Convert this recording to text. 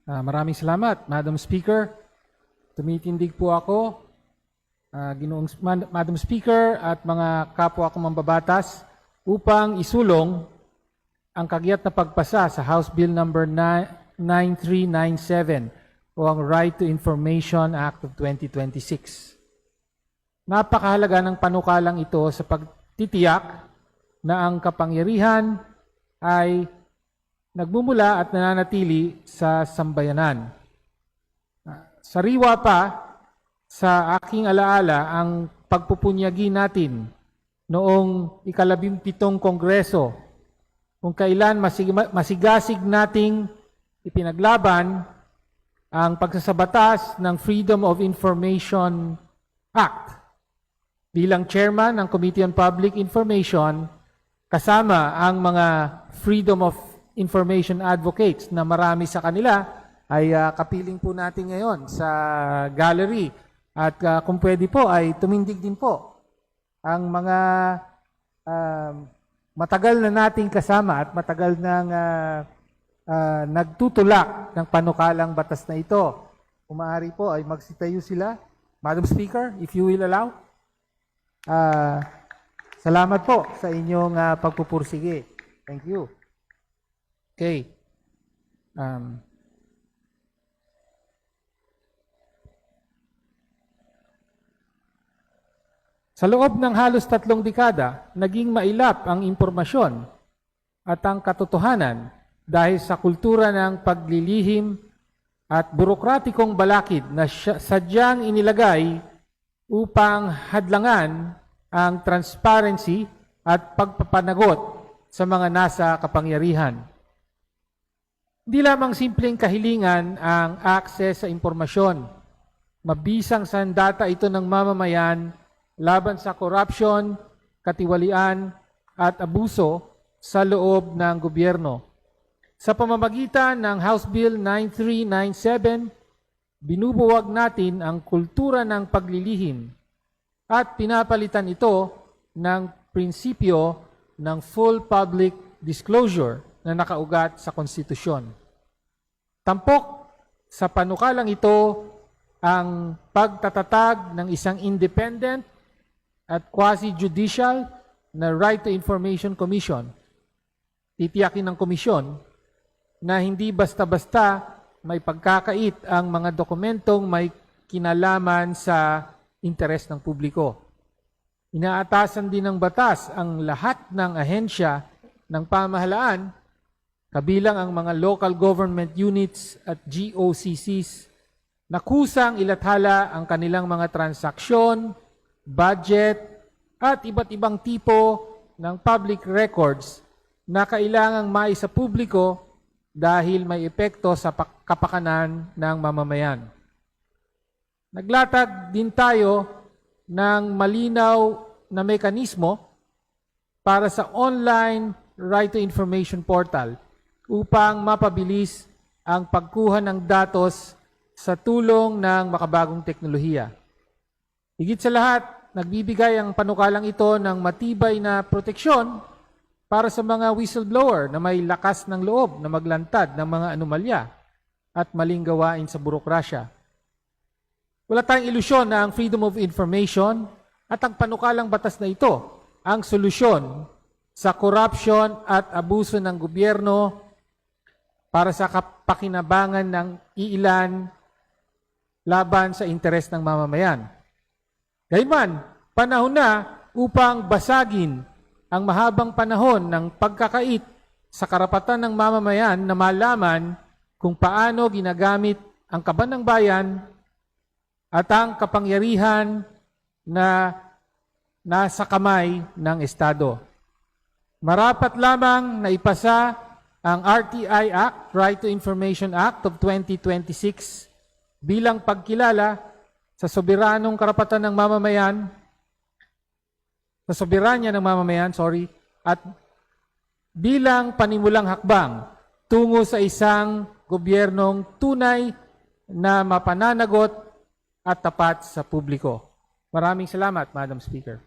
Maraming salamat, Madam Speaker. Tumitindig po ako, Madam Speaker at mga kapwa ko mambabatas upang isulong ang kagyat na pagpasa sa House Bill number 9397 o ang Right to Information Act of 2026. Napakahalaga ng panukalang ito sa pagtitiyak na ang kapangyarihan ay nagmumula at nananatili sa sambayanan. Sariwa pa sa aking alaala ang pagpupunyagi natin noong ika-17 Kongreso kung kailan masigasig nating ipinaglaban ang pagsasabatas ng Freedom of Information Act. Bilang chairman ng Committee on Public Information, kasama ang mga Freedom of Information Advocates na marami sa kanila ay kapiling po natin ngayon sa gallery. At kung pwede po ay tumindig din po ang mga matagal na nating kasama at matagal nang nagtutulak ng panukalang batas na ito. Kung maaari po ay magsitayo sila. Madam Speaker, if you will allow. Salamat po sa inyong pagpupursige. Thank you. Okay. Sa loob ng halos 3 dekada, naging mailap ang impormasyon at ang katotohanan dahil sa kultura ng paglilihim at burokratikong balakid na sadyang inilagay upang hadlangan ang transparency at pagpapanagot sa mga nasa kapangyarihan. Hindi lamang simpleng kahilingan ang access sa impormasyon. Mabisang sandata ito ng mamamayan laban sa korupsyon, katiwalian at abuso sa loob ng gobyerno. Sa pamamagitan ng House Bill 9397, binubuwag natin ang kultura ng paglilihim at pinapalitan ito ng prinsipyo ng full public disclosure na nakaugat sa konstitusyon. Tampok sa panukalang ito ang pagtatatag ng isang independent at quasi-judicial na Right to Information Commission. Titiyakin ng komisyon na hindi basta-basta may pagkakait ang mga dokumentong may kinalaman sa interes ng publiko. Inaatasan din ng batas ang lahat ng ahensya ng pamahalaan, kabilang ang mga local government units at GOCCs, na kusang ilathala ang kanilang mga transaksyon, budget, at iba't ibang tipo ng public records na kailangang maisa publiko dahil may epekto sa kapakanan ng mamamayan. Naglatag din tayo ng malinaw na mekanismo para sa online Right to Information Portal upang mapabilis ang pagkuha ng datos sa tulong ng makabagong teknolohiya. Higit sa lahat, nagbibigay ang panukalang ito ng matibay na proteksyon para sa mga whistleblower na may lakas ng loob na maglantad ng mga anomalya at maling gawain sa burokrasya. Wala tayong ilusyon na ang Freedom of Information at ang panukalang batas na ito ang solusyon sa korupsyon at abuso ng gobyerno para sa kapakinabangan ng iilan laban sa interes ng mamamayan. Gayunman, panahon na upang basagin ang mahabang panahon ng pagkakait sa karapatan ng mamamayan na malaman kung paano ginagamit ang kaban ng bayan at ang kapangyarihan na nasa kamay ng Estado. Marapat lamang na ipasa ang RTI Act, Right to Information Act of 2026 bilang pagkilala sa soberanong karapatan ng mamamayan, sa soberanya ng mamamayan, at bilang panimulang hakbang tungo sa isang gobyernong tunay na mapananagot at tapat sa publiko. Maraming salamat, Madam Speaker.